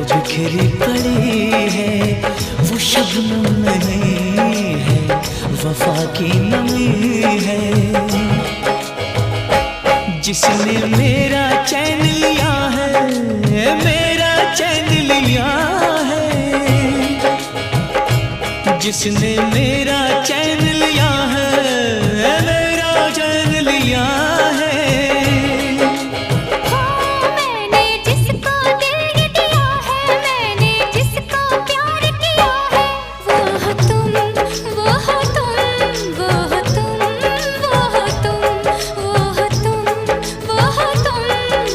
जो बिखरी पड़ी है वो शबनम नहीं है, वफा की नमी है। जिसने मेरा चैन लिया है, मेरा चैन लिया है, जिसने